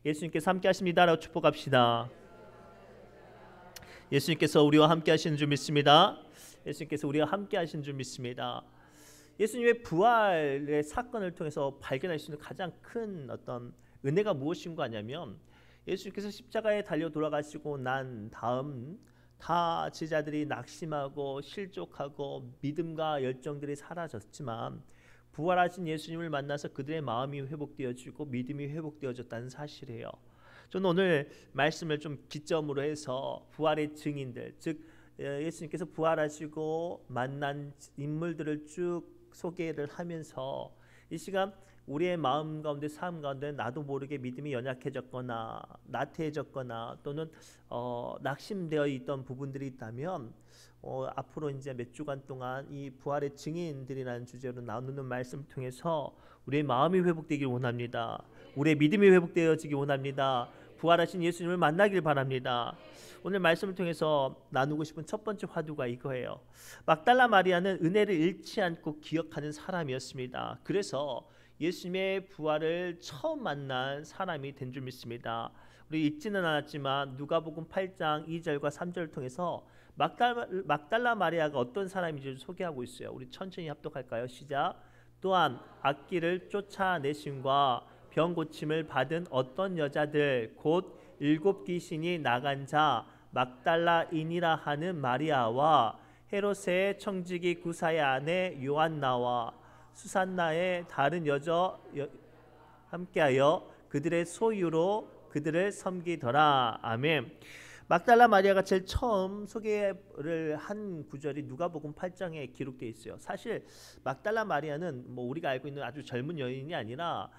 예수님께서 함께 하십니다라고 축복합시다. 예수님께서 우리와 함께 하시는 줄 믿습니다. 예수님께서 우리와 함께 하시는 줄 믿습니다. 예수님의 부활의 사건을 통해서 발견할 수 있는 가장 큰 어떤 은혜가 무엇인가 하냐면, 예수님께서 십자가에 달려 돌아가시고 난 다음 다 제자들이 낙심하고 실족하고 믿음과 열정들이 사라졌지만, 부활하신 예수님을 만나서 그들의 마음이 회복되어지고 믿음이 회복되어졌다는 사실이에요. 저는 오늘 말씀을 좀 기점으로 해서 부활의 증인들, 즉 예수님께서 부활하시고 만난 인물들을 쭉 소개를 하면서, 이 시간 우리의 마음 가운데, 삶 가운데 나도 모르게 믿음이 연약해졌거나 나태해졌거나 또는 낙심되어 있던 부분들이 있다면, 앞으로 이제 몇 주간 동안 이 부활의 증인들이라는 주제로 나누는 말씀을 통해서 우리의 마음이 회복되길 원합니다. 우리의 믿음이 회복되어지길 원합니다. 부활하신 예수님을 만나길 바랍니다. 오늘 말씀을 통해서 나누고 싶은 첫 번째 화두가 이거예요. 막달라 마리아는 은혜를 잃지 않고 기억하는 사람이었습니다. 그래서 예수님의 부활을 처음 만난 사람이 된 줄 믿습니다. 우리 읽지는 않았지만 누가복음 8장 2절과 3절을 통해서 막달라 마리아가 어떤 사람인지를 소개하고 있어요. 우리 천천히 합독할까요? 시작. 또한 악기를 쫓아내심과 병 고침을 받은 어떤 여자들, 곧 7 귀신이 나간 자 막달라인이라 하는 마리아와 헤롯의 청지기 구사의 아내 요한나와 수산나의 다른 여자 함께하여 그들의 소유로 그들을 섬기더라. 아멘. 막달라 마리아가 제일 처음 소개를 한 구절이 누가복음 8장에 기록되어 있어요. 사실 막달라 마리아는 뭐 우리가 알고 있는 아주 젊은 여인이 아니라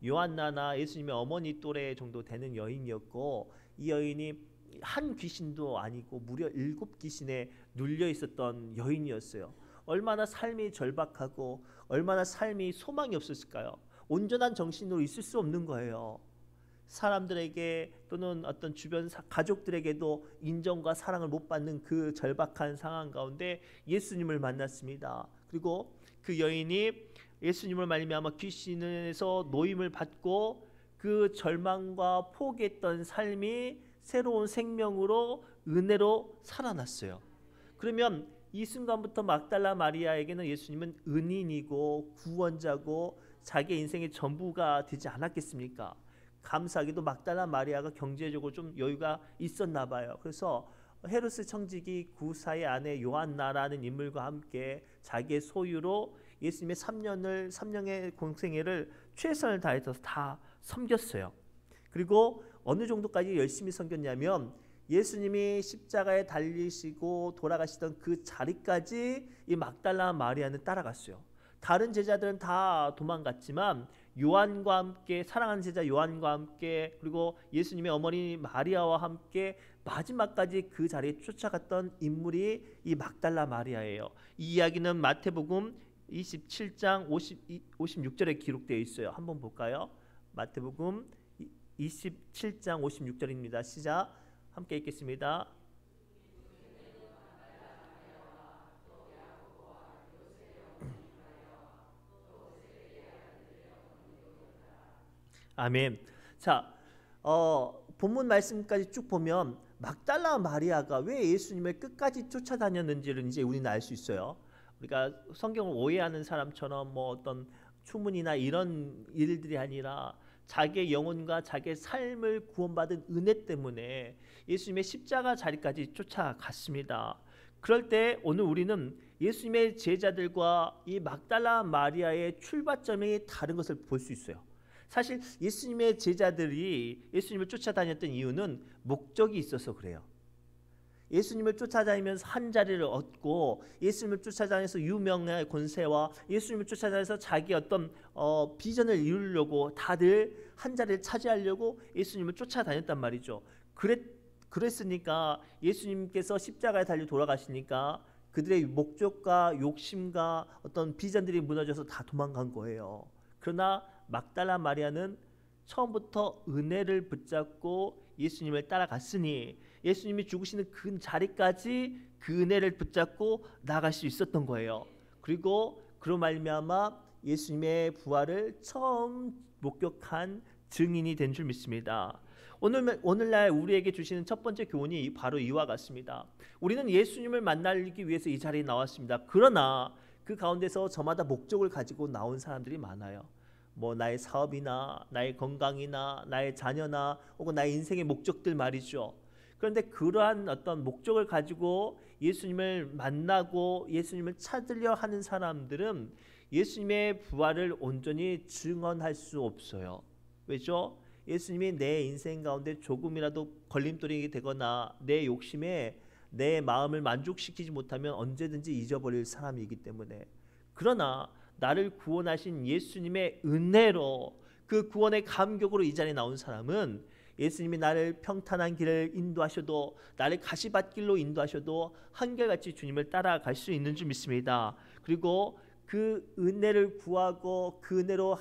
요한나나 예수님의 어머니 또래 정도 되는 여인이었고, 이 여인이 한 귀신도 아니고 무려 7 귀신에 눌려 있었던 여인이었어요. 얼마나 삶이 절박하고 얼마나 삶이 소망이 없었을까요? 온전한 정신으로 있을 수 없는 거예요. 사람들에게 또는 어떤 주변 가족들에게도 인정과 사랑을 못 받는 그 절박한 상황 가운데 예수님을 만났습니다. 그리고 그 여인이 예수님을 말미암아 귀신에서 노임을 받고 그 절망과 포기했던 삶이 새로운 생명으로 은혜로 살아났어요. 그러면 이 순간부터 막달라 마리아에게는 예수님은 은인이고 구원자고 자기 인생의 전부가 되지 않았겠습니까? 감사하게도 막달라 마리아가 경제적으로 좀 여유가 있었나 봐요. 그래서 헤롯의 청지기 구사의 아내 요한나라는 인물과 함께 자기의 소유로 예수님의 3년의 공생애를 최선을 다해서 다 섬겼어요. 그리고 어느 정도까지 열심히 섬겼냐면, 예수님이 십자가에 달리시고 돌아가시던 그 자리까지 이 막달라 마리아는 따라갔어요. 다른 제자들은 다 도망갔지만 요한과 함께, 사랑하는 제자 요한과 함께, 그리고 예수님의 어머니 마리아와 함께 마지막까지 그 자리에 쫓아갔던 인물이 이 막달라 마리아예요. 이 이야기는 마태복음 27장 56절에 기록되어 있어요. 한번 볼까요? 마태복음 27장 56절입니다. 시작. 함께 읽겠습니다. 아멘. 자, 본문 말씀까지 쭉 보면 막달라 마리아가 왜 예수님을 끝까지 쫓아다녔는지를 이제 우리는 알 수 있어요. 우리가 성경을 오해하는 사람처럼 뭐 어떤 추문이나 이런 일들이 아니라 자기의 영혼과 자기의 삶을 구원받은 은혜 때문에 예수님의 십자가 자리까지 쫓아갔습니다. 그럴 때 오늘 우리는 예수님의 제자들과 이 막달라 마리아의 출발점이 다른 것을 볼 수 있어요. 사실 예수님의 제자들이 예수님을 쫓아다녔던 이유는 목적이 있어서 그래요. 예수님을 쫓아다니면서 한 자리를 얻고, 예수님을 쫓아다니면서 유명한 권세와 예수님을 쫓아다니면서 자기 어떤 비전을 이루려고 다들 한 자리를 차지하려고 예수님을 쫓아다녔단 말이죠. 그랬으니까 예수님께서 십자가에 달려 돌아가시니까 그들의 목적과 욕심과 어떤 비전들이 무너져서 다 도망간 거예요. 그러나 막달라 마리아는 처음부터 은혜를 붙잡고 예수님을 따라갔으니 예수님이 죽으시는 그 자리까지 그 은혜를 붙잡고 나갈 수 있었던 거예요. 그리고 그로 말미암아 예수님의 부활을 처음 목격한 증인이 된 줄 믿습니다. 오늘날 우리에게 주시는 첫 번째 교훈이 바로 이와 같습니다. 우리는 예수님을 만나기 위해서 이 자리에 나왔습니다. 그러나 그 가운데서 저마다 목적을 가지고 나온 사람들이 많아요. 뭐 나의 사업이나 나의 건강이나 나의 자녀나 혹은 나의 인생의 목적들 말이죠. 그런데 그러한 어떤 목적을 가지고 예수님을 만나고 예수님을 찾으려 하는 사람들은 예수님의 부활을 온전히 증언할 수 없어요. 왜죠? 예수님이 내 인생 가운데 조금이라도 걸림돌이 되거나 내 욕심에 내 마음을 만족시키지 못하면 언제든지 잊어버릴 사람이기 때문에. 그러나 나를 구원하신 예수님의 은혜로 그 구원의 감격으로 이 자리에 나온 사람은 예수님이 나를 평탄한 길을 인도하셔도 나를 가시밭길로 인도하셔도 한결같이 주님을 따라갈 수 있는 줄 믿습니다. 그리고 그 은혜를 구하고 그 은혜로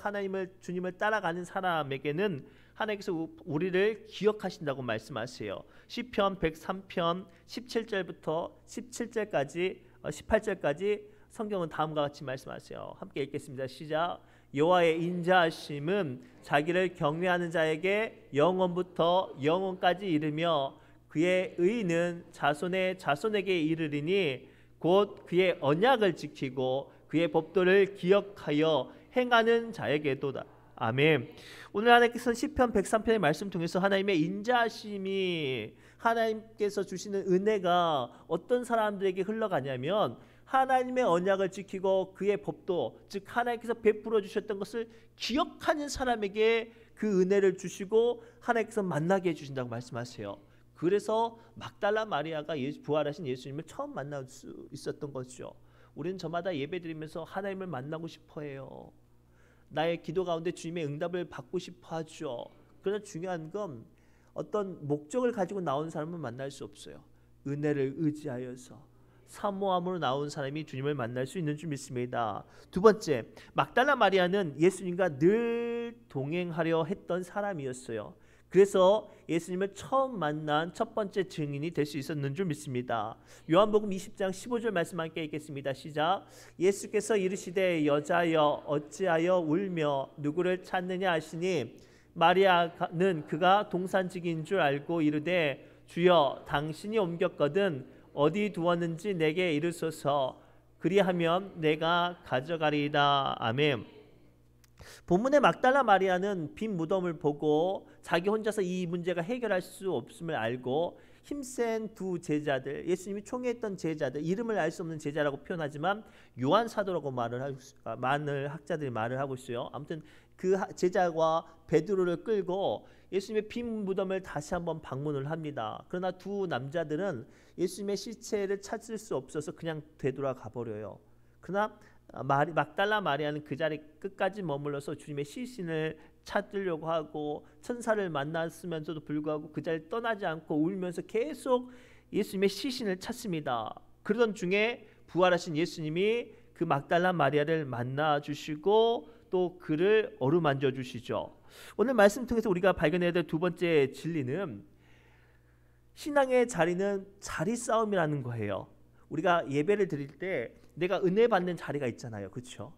주님을 따라가는 사람에게는 하나님께서 우리를 기억하신다고 말씀하세요. 시편 103편 17절부터 18절까지 성경은 다음과 같이 말씀하세요. 함께 읽겠습니다. 시작. 여호와의 인자하심은 자기를 경외하는 자에게 영원부터 영원까지 이르며 그의 의는 자손의 자손에게 이르리니 곧 그의 언약을 지키고 그의 법도를 기억하여 행하는 자에게도다. 아멘. 오늘 하나님께서는 시편 103편의 말씀 통해서 하나님의 인자하심이 하나님께서 주시는 은혜가 어떤 사람들에게 흘러가냐면 하나님의 언약을 지키고 그의 법도 즉 하나님께서 베풀어 주셨던 것을 기억하는 사람에게 그 은혜를 주시고 하나님께서 만나게 해주신다고 말씀하세요. 그래서 막달라 마리아가 부활하신 예수님을 처음 만날 수 있었던 것이죠. 우리는 저마다 예배드리면서 하나님을 만나고 싶어해요. 나의 기도 가운데 주님의 응답을 받고 싶어 하죠. 그러나 중요한 건 어떤 목적을 가지고 나온 사람은 만날 수 없어요. 은혜를 의지하여서 사모함으로 나온 사람이 주님을 만날 수 있는 줄 믿습니다. 두 번째, 막달라 마리아는 예수님과 늘 동행하려 했던 사람이었어요. 그래서 예수님을 처음 만난 첫 번째 증인이 될 수 있었는 줄 믿습니다. 요한복음 20장 15절 말씀 함께 읽겠습니다. 시작. 예수께서 이르시되 여자여 어찌하여 울며 누구를 찾느냐 하시니 마리아는 그가 동산직인 줄 알고 이르되 주여 당신이 옮겼거든 어디 두었는지 내게 이르소서 그리하면 내가 가져가리이다. 아멘. 본문의 막달라 마리아는 빈 무덤을 보고 자기 혼자서 이 문제가 해결할 수 없음을 알고 힘센 두 제자들, 예수님이 총회했던 제자들, 이름을 알 수 없는 제자라고 표현하지만 요한 사도라고 많은 학자들이 말을 하고 있어요. 아무튼 그 제자와 베드로를 끌고 예수님의 빈 무덤을 다시 한번 방문을 합니다. 그러나 두 남자들은 예수님의 시체를 찾을 수 없어서 그냥 되돌아가 버려요. 그러나 막달라 마리아는 그 자리 끝까지 머물러서 주님의 시신을 찾으려고 하고 천사를 만났으면서도 불구하고 그 자리를 떠나지 않고 울면서 계속 예수님의 시신을 찾습니다. 그러던 중에 부활하신 예수님이 그 막달라 마리아를 만나 주시고 또 그를 어루만져 주시죠. 오늘 말씀 통해서 우리가 발견해야 될 두 번째 진리는 신앙의 자리는 자리 싸움이라는 거예요. 우리가 예배를 드릴 때 내가 은혜 받는 자리가 있잖아요. 그렇죠?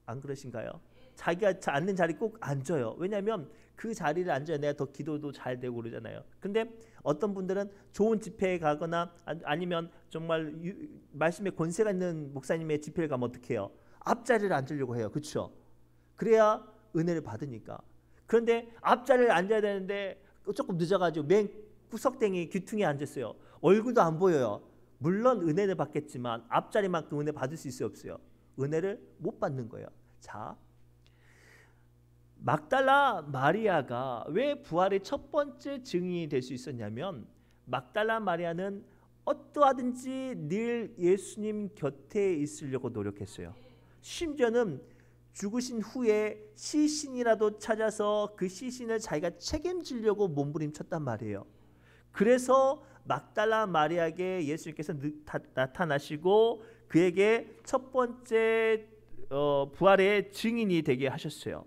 안 그러신가요? 자기가 앉는 자리 꼭 앉아요. 왜냐하면 그 자리를 앉아야 내가 더 기도도 잘 되고 그러잖아요. 근데 어떤 분들은 좋은 집회에 가거나 아니면 정말 말씀에 권세가 있는 목사님의 집회를 가면 어떻게 해요? 앞자리를 앉으려고 해요. 그렇죠? 그래야 은혜를 받으니까. 그런데 앞자리를 앉아야 되는데 조금 늦어가지고 맨 구석탱이 귀퉁이에 앉았어요. 얼굴도 안 보여요. 물론 은혜를 받겠지만 앞자리만큼 은혜 받을 수 있어요, 없어요? 은혜를 못 받는 거예요. 자, 막달라 마리아가 왜 부활의 첫 번째 증인이 될 수 있었냐면 막달라 마리아는 어떠하든지 늘 예수님 곁에 있으려고 노력했어요. 심지어는 죽으신 후에 시신이라도 찾아서 그 시신을 자기가 책임지려고 몸부림쳤단 말이에요. 그래서 막달라 마리아에게 예수님께서 나타나시고 그에게 첫 번째 부활의 증인이 되게 하셨어요.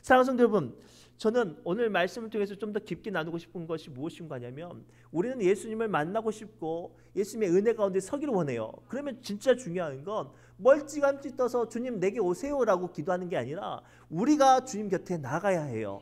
사랑하는 성도 여러분, 저는 오늘 말씀을 통해서 좀 더 깊게 나누고 싶은 것이 무엇인가 하냐면 우리는 예수님을 만나고 싶고 예수님의 은혜 가운데 서기를 원해요. 그러면 진짜 중요한 건 멀찌감치 떠서 주님 내게 오세요라고 기도하는 게 아니라 우리가 주님 곁에 나가야 해요.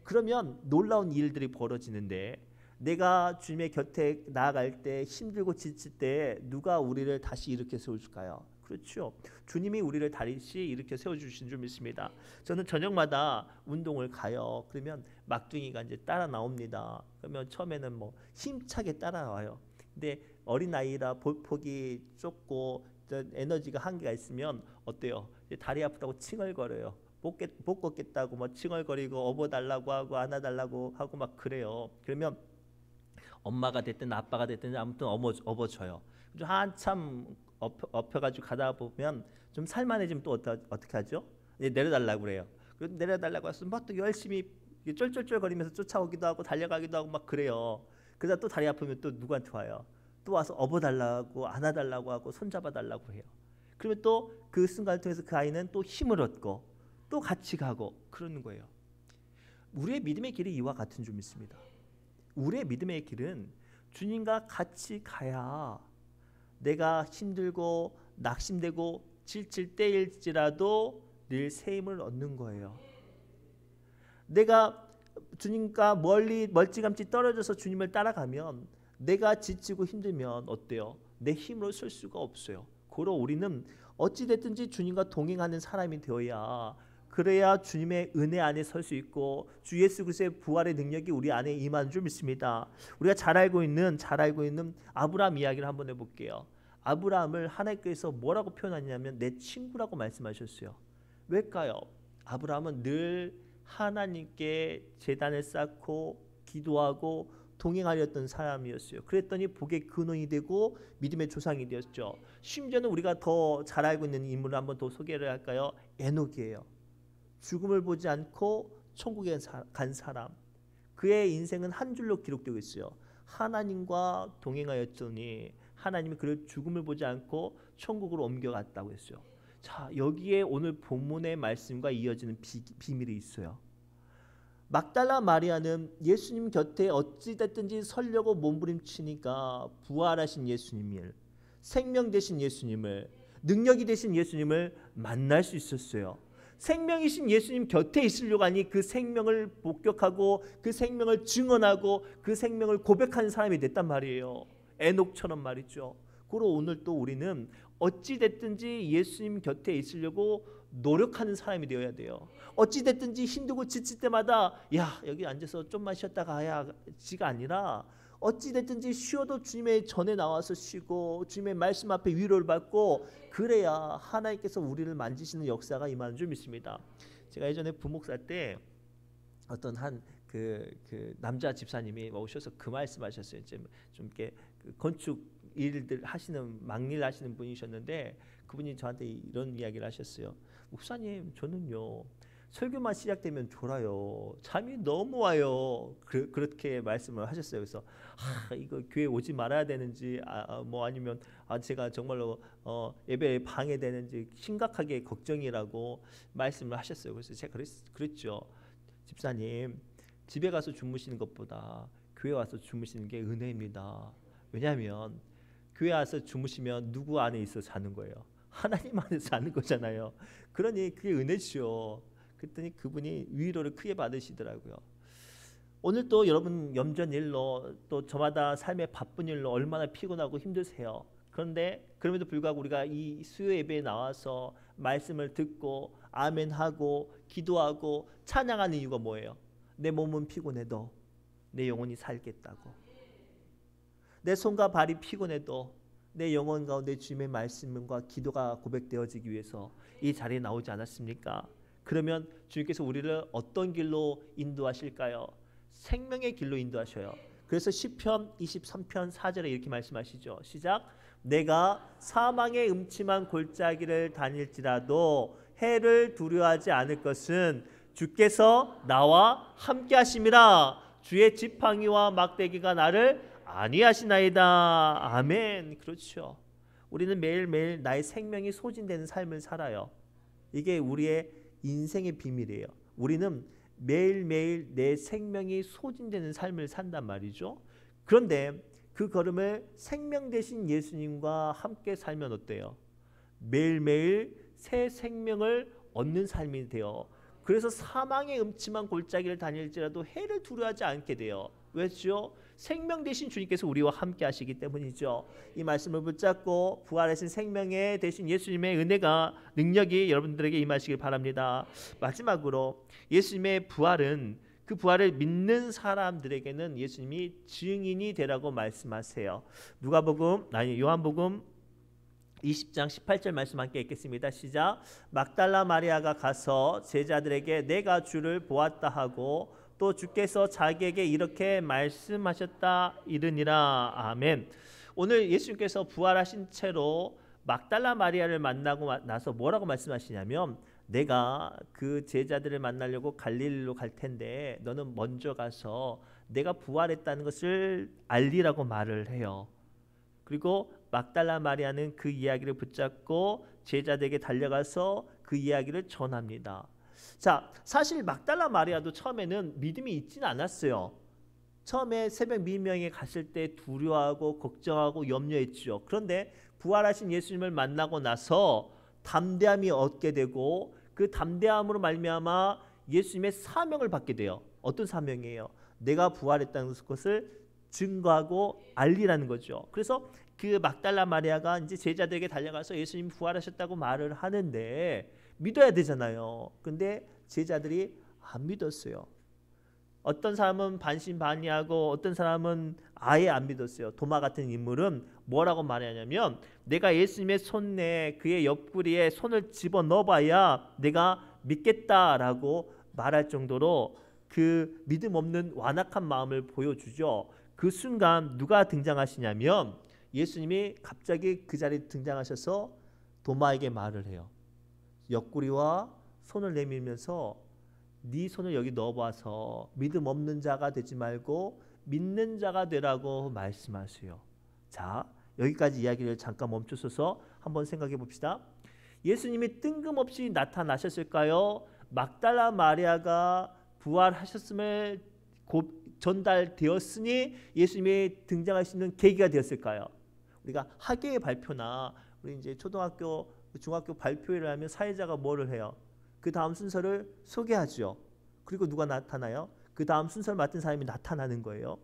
그러면 놀라운 일들이 벌어지는데, 내가 주님의 곁에 나아갈 때 힘들고 지칠 때 누가 우리를 다시 일으켜 세워줄까요? 그렇죠. 주님이 우리를 다시 일으켜 세워주신 줄 믿습니다. 저는 저녁마다 운동을 가요. 그러면 막둥이가 이제 따라 나옵니다. 그러면 처음에는 뭐 힘차게 따라와요. 근데 어린아이라 폭이 좁고 에너지가 한계가 있으면 어때요? 다리 아프다고 칭얼거려요. 못 걷겠다고 뭐 칭얼거리고 업어달라고 하고 안아달라고 하고 막 그래요. 그러면 엄마가 됐든 아빠가 됐든 아무튼 업어줘요. 한참 업혀가지고 가다 보면 좀 살만해지면 또 어떻게 하죠? 이제 내려달라고 그래요. 그래서 내려달라고 해서 막 또 열심히 쫄쫄쫄거리면서 쫓아오기도 하고 달려가기도 하고 막 그래요. 그러다 또 다리 아프면 또 누구한테 와요? 또 와서 업어달라고 안아달라고 하고 손잡아달라고 해요. 그러면 또 그 순간을 통해서 그 아이는 또 힘을 얻고 또 같이 가고 그러는 거예요. 우리의 믿음의 길이 이와 같은 줄 믿습니다. 우리의 믿음의 길은 주님과 같이 가야 내가 힘들고 낙심되고 지칠 때일지라도 늘 새 힘을 얻는 거예요. 내가 주님과 멀찌감치 떨어져서 주님을 따라가면 내가 지치고 힘들면 어때요? 내 힘으로 설 수가 없어요. 고로 우리는 어찌됐든지 주님과 동행하는 사람이 되어야, 그래야 주님의 은혜 안에 설 수 있고 주 예수 그리스도의 부활의 능력이 우리 안에 임하는 줄 믿습니다. 우리가 잘 알고 있는 아브라함 이야기를 한번 해볼게요. 아브라함을 하나님께서 뭐라고 표현하냐면 내 친구라고 말씀하셨어요. 왜일까요? 아브라함은 늘 하나님께 제단을 쌓고 기도하고 동행하였던 사람이었어요. 그랬더니 복의 근원이 되고 믿음의 조상이 되었죠. 심지어는 우리가 더 잘 알고 있는 인물을 한번 더 소개를 할까요? 에녹이에요. 죽음을 보지 않고 천국에 간 사람. 그의 인생은 한 줄로 기록되고 있어요. 하나님과 동행하였더니 하나님이 그를 죽음을 보지 않고 천국으로 옮겨갔다고 했어요. 자, 여기에 오늘 본문의 말씀과 이어지는 비밀이 있어요. 막달라 마리아는 예수님 곁에 어찌됐든지 서려고 몸부림치니까 부활하신 예수님을, 생명 되신 예수님을, 능력이 되신 예수님을 만날 수 있었어요. 생명이신 예수님 곁에 있으려고 하니 그 생명을 목격하고 그 생명을 증언하고 그 생명을 고백하는 사람이 됐단 말이에요. 에녹처럼 말이죠. 그리고 오늘 또 우리는 어찌됐든지 예수님 곁에 있으려고 노력하는 사람이 되어야 돼요. 어찌됐든지 힘들고 지칠 때마다 야 여기 앉아서 좀만 쉬었다가 가야지가 아니라 어찌됐든지 쉬어도 주님의 전에 나와서 쉬고 주님의 말씀 앞에 위로를 받고 그래야 하나님께서 우리를 만지시는 역사가 임하는 줄 믿습니다. 제가 예전에 부목사 때 어떤 그 남자 집사님이 오셔서 그 말씀하셨어요. 좀 이렇게 건축 일들 하시는 막일 하시는 분이셨는데 그분이 저한테 이런 이야기를 하셨어요. 목사님, 저는요 설교만 시작되면 졸아요. 잠이 너무 와요. 그렇게 말씀을 하셨어요. 그래서 이거 교회 오지 말아야 되는지 아니면 제가 정말로 예배에 방해되는지 심각하게 걱정이라고 말씀을 하셨어요. 그래서 제가 그랬죠. 집사님, 집에 가서 주무시는 것보다 교회 와서 주무시는 게 은혜입니다. 왜냐하면 교회 와서 주무시면 누구 안에 있어 자는 거예요? 하나님 안에서 자는 거잖아요. 그러니 그게 은혜죠. 그랬더니 그분이 위로를 크게 받으시더라고요. 오늘 또 여러분 염전 일로 또 저마다 삶의 바쁜 일로 얼마나 피곤하고 힘드세요. 그런데 그럼에도 불구하고 우리가 이 수요 예배에 나와서 말씀을 듣고 아멘하고 기도하고 찬양하는 이유가 뭐예요? 내 몸은 피곤해도 내 영혼이 살겠다고. 내 손과 발이 피곤해도 내 영혼 가운데 주님의 말씀과 기도가 고백되어지기 위해서 이 자리에 나오지 않았습니까? 그러면 주님께서 우리를 어떤 길로 인도하실까요? 생명의 길로 인도하셔요. 그래서 시편 23편 4절에 이렇게 말씀하시죠. 시작. 내가 사망의 음침한 골짜기를 다닐지라도 해를 두려워하지 않을 것은 주께서 나와 함께 하심이라. 주의 지팡이와 막대기가 나를 안위하시나이다. 아멘. 그렇죠. 우리는 매일매일 나의 생명이 소진되는 삶을 살아요. 이게 우리의 인생의 비밀이에요. 우리는 매일매일 내 생명이 소진되는 삶을 산단 말이죠. 그런데 그 걸음을 생명 되신 예수님과 함께 살면 어때요? 매일매일 새 생명을 얻는 삶이 돼요. 그래서 사망의 음침한 골짜기를 다닐지라도 해를 두려워하지 않게 돼요. 왜죠? 생명 대신 주님께서 우리와 함께 하시기 때문이죠. 이 말씀을 붙잡고 부활하신 생명의 대신 예수님의 은혜가 능력이 여러분들에게 임하시길 바랍니다. 마지막으로 예수님의 부활은 그 부활을 믿는 사람들에게는 예수님이 증인이 되라고 말씀하세요. 요한복음 20장 18절 말씀 함께 읽겠습니다. 시작. 막달라 마리아가 가서 제자들에게 내가 주를 보았다 하고 또 주께서 자기에게 이렇게 말씀하셨다 이르니라. 아멘. 오늘 예수님께서 부활하신 채로 막달라 마리아를 만나고 나서 뭐라고 말씀하시냐면, 내가 그 제자들을 만나려고 갈릴리로 갈 텐데 너는 먼저 가서 내가 부활했다는 것을 알리라고 말을 해요. 그리고 막달라 마리아는 그 이야기를 붙잡고 제자들에게 달려가서 그 이야기를 전합니다. 자, 사실 막달라 마리아도 처음에는 믿음이 있지는 않았어요. 처음에 새벽 미명에 갔을 때 두려워하고 걱정하고 염려했죠. 그런데 부활하신 예수님을 만나고 나서 담대함이 얻게 되고 그 담대함으로 말미암아 예수님의 사명을 받게 돼요. 어떤 사명이에요? 내가 부활했다는 것을 증거하고 알리라는 거죠. 그래서 그 막달라 마리아가 이제 제자들에게 달려가서 예수님 부활하셨다고 말을 하는데 믿어야 되잖아요. 근데 제자들이 안 믿었어요. 어떤 사람은 반신반의하고 어떤 사람은 아예 안 믿었어요. 도마 같은 인물은 뭐라고 말하냐면, 내가 예수님의 손에 그의 옆구리에 손을 집어넣어봐야 내가 믿겠다라고 말할 정도로 그 믿음 없는 완악한 마음을 보여주죠. 그 순간 누가 등장하시냐면 예수님이 갑자기 그 자리에 등장하셔서 도마에게 말을 해요. 옆구리와 손을 내밀면서 네 손을 여기 넣어봐서 믿음 없는 자가 되지 말고 믿는 자가 되라고 말씀하세요. 자, 여기까지 이야기를 잠깐 멈추셔서 한번 생각해 봅시다. 예수님이 뜬금없이 나타나셨을까요? 막달라 마리아가 부활하셨음을 전달되었으니 예수님이 등장하시는 계기가 되었을까요? 우리가 학예의 발표나 우리 이제 초등학교, 중학교 발표회를 하면 사회자가 뭐를 해요? 그 다음 순서를 소개하죠. 그리고 누가 나타나요? 그 다음 순서를 맡은 사람이 나타나는 거예요.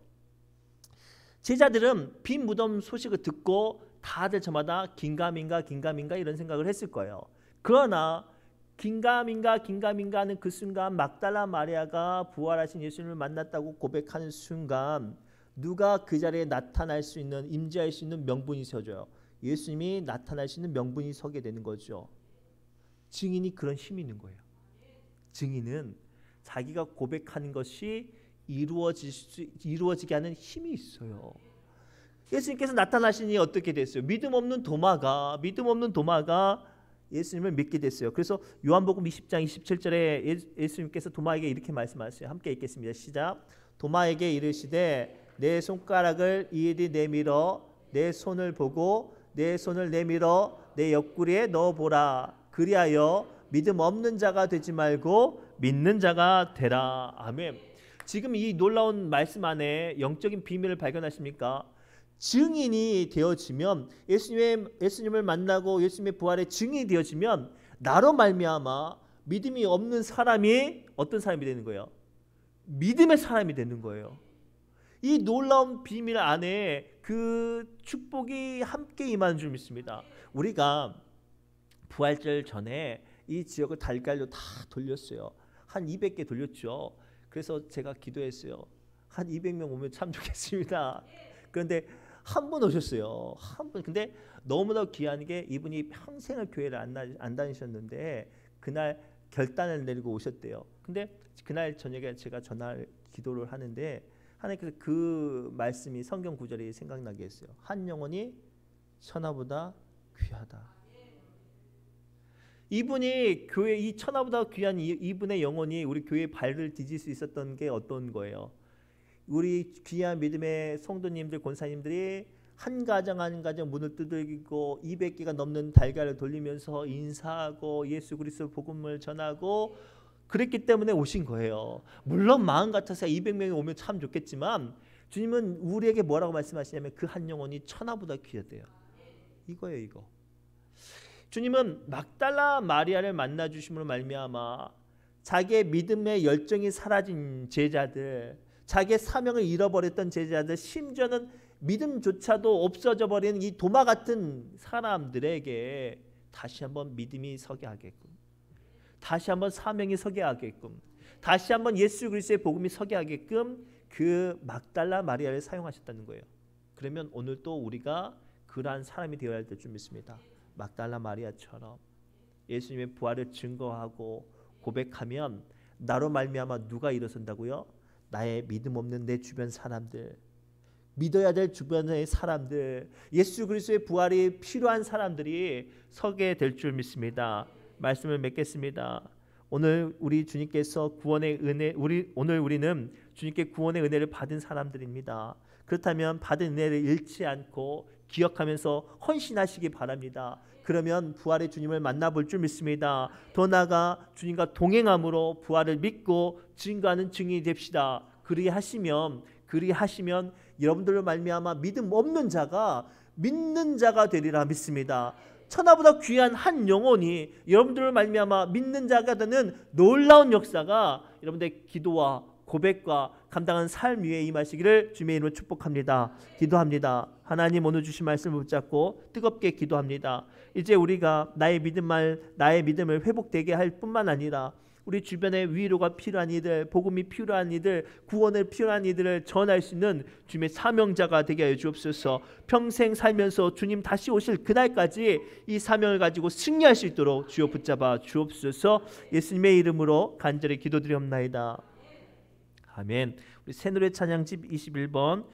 제자들은 빈 무덤 소식을 듣고 다들 저마다 긴가민가 이런 생각을 했을 거예요. 그러나 긴가민가 하는 그 순간 막달라 마리아가 부활하신 예수님을 만났다고 고백하는 순간 누가 그 자리에 나타날 수 있는, 임재할 수 있는 명분이 서져요. 예수님이 나타날 수 있는 명분이 서게 되는 거죠. 증인이 그런 힘이 있는 거예요. 증인은 자기가 고백하는 것이 이루어지게 하는 힘이 있어요. 예수님께서 나타나시니 어떻게 됐어요? 믿음 없는 도마가 예수님을 믿게 됐어요. 그래서 요한복음 20장 27절에 예수님께서 도마에게 이렇게 말씀하세요. 함께 읽겠습니다. 시작. 도마에게 이르시되 내 손가락을 이리 내밀어 내 손을 보고 내 손을 내밀어 내 옆구리에 넣어보라. 그리하여 믿음 없는 자가 되지 말고 믿는 자가 되라. 아멘. 지금 이 놀라운 말씀 안에 영적인 비밀을 발견하십니까? 증인이 되어지면, 예수님을 만나고 예수님의 부활의 증인이 되어지면 나로 말미암아 믿음이 없는 사람이 어떤 사람이 되는 거예요? 믿음의 사람이 되는 거예요. 이 놀라운 비밀 안에 그 축복이 함께 임하는 줄 믿습니다. 우리가 부활절 전에 이 지역을 달걀로 다 돌렸어요. 한 200개 돌렸죠. 그래서 제가 기도했어요. 한 200명 오면 참 좋겠습니다. 그런데 한 분 오셨어요. 한 분. 근데 너무나 귀한 게 이분이 평생을 교회를 안 다니셨는데 그날 결단을 내리고 오셨대요. 근데 그날 저녁에 제가 기도를 하는데 하나님께서 그 말씀이, 성경 구절이 생각나게 했어요. 한 영혼이 천하보다 귀하다. 이분이 교회, 이 천하보다 귀한 이분의 영혼이 우리 교회의 발을 디딜 수 있었던 게 어떤 거예요? 우리 귀한 믿음의 성도님들, 권사님들이 한 가정 한 가정 문을 두들기고 200개가 넘는 달걀을 돌리면서 인사하고 예수 그리스도 복음을 전하고 그랬기 때문에 오신 거예요. 물론 마음 같아서 200명이 오면 참 좋겠지만 주님은 우리에게 뭐라고 말씀하시냐면 그 한 영혼이 천하보다 귀하대요. 이거예요, 이거. 주님은 막달라 마리아를 만나 주심으로 말미암아 자기의 믿음의 열정이 사라진 제자들, 자기의 사명을 잃어버렸던 제자들, 심지어는 믿음조차도 없어져 버리는 이 도마 같은 사람들에게 다시 한번 믿음이 서게 하게끔, 다시 한번 사명이 서게 하게끔, 다시 한번 예수 그리스도의 복음이 서게 하게끔 그 막달라 마리아를 사용하셨다는 거예요. 그러면 오늘 또 우리가 그러한 사람이 되어야 될 줄 믿습니다. 막달라 마리아처럼 예수님의 부활을 증거하고 고백하면 나로 말미암아 누가 일어선다고요? 나의 믿음 없는 내 주변 사람들, 믿어야 될 주변의 사람들, 예수 그리스도의 부활이 필요한 사람들이 서게 될 줄 믿습니다. 말씀을 맺겠습니다. 오늘 우리 주님께서 구원의 은혜, 오늘 우리는 주님께 구원의 은혜를 받은 사람들입니다. 그렇다면 받은 은혜를 잃지 않고 기억하면서 헌신하시기 바랍니다. 그러면 부활의 주님을 만나볼 줄 믿습니다. 더 나아가 주님과 동행함으로 부활을 믿고 증거하는 증인이 됩시다. 그리하시면 여러분들로 말미암아 믿음 없는 자가 믿는 자가 되리라 믿습니다. 천하보다 귀한 한 영혼이 여러분들을 말미암아 믿는 자가 되는 놀라운 역사가 여러분들의 기도와 고백과 감당한 삶 위에 임하시기를 주님의 이름으로 축복합니다. 기도합니다. 하나님, 오늘 주신 말씀을 붙잡고 뜨겁게 기도합니다. 이제 우리가 나의 믿음을 회복되게 할 뿐만 아니라 우리 주변에 위로가 필요한 이들, 복음이 필요한 이들, 구원을 필요한 이들을 전할 수 있는 주님의 사명자가 되게 하여 주옵소서. 평생 살면서 주님 다시 오실 그날까지 이 사명을 가지고 승리할 수 있도록 주여 붙잡아 주옵소서. 예수님의 이름으로 간절히 기도드리옵나이다. 아멘. 우리 새노래 찬양집 21번